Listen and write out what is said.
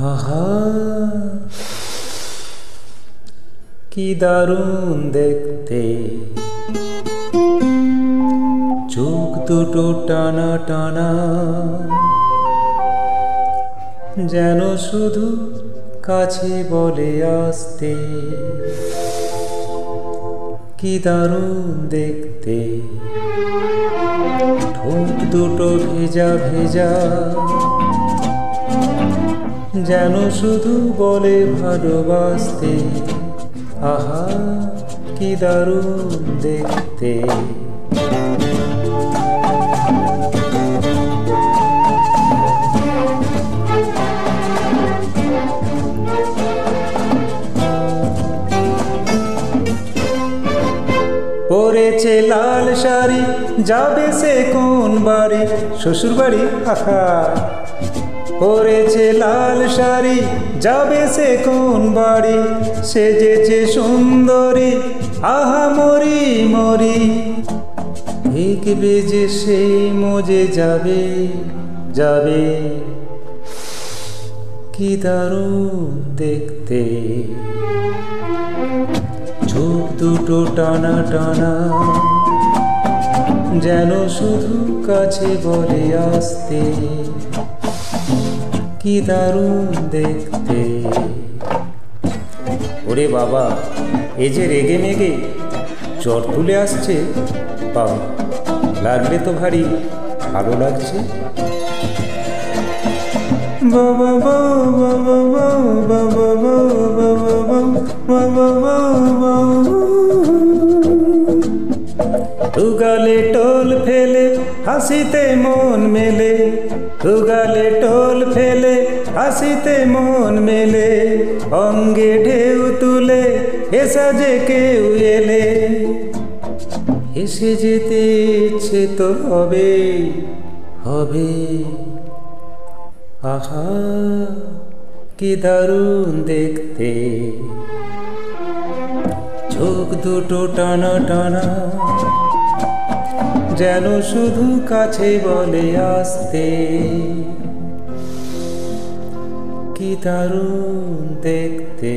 আহা কি দারুণ দেখতে, চোখ দুটো টানা টানা, যেন শুধু কাছে বলে আসতে। কি দারুণ দেখতে, ঠোঁট দুটো ভেজা ভেজা, যেন শুধু বলে ভালোবাসতে। আহা কি দারুণ দেখতে। পরেছে লাল শাড়ি, যাবে সে কোন বাড়ি? শ্বশুর বাড়ি। আহা পরেছে লাল শাড়ি, যাবে সে কোন বাড়ি? সেজেছে সুন্দরী, আহা মরি মরি, দেখবে যে সেই মজে যাবে যাবে। কি দারুণ দেখতে, চোখ দুটো টানা টানা, যেন শুধু কাছে বলে আসতে। কি দারুণ দেখতে। ওরে বাবা, এই যে রেগে মেগে জ্বর তুলে আসছে, বাবা লাগলে তো ভারী ভালো লাগছে। বাবা বাবা বাবা বাবা বাবা বাবা বাবা, দুগালে টোল ফেলে হাসিতে মন মেলে, দুগালে টোল ফেলে হাসিতে মন মেলে, অঙ্গে ঢেউ তুলে এসা যে কেউ এলে, এসে যেতে ইচ্ছে তো হবে হবে। আহা কি দারুণ দেখতে, চোখ দুটো টানা টানা, যেন শুধু কাছে বলে আসতে। কি দারুণ দেখতে।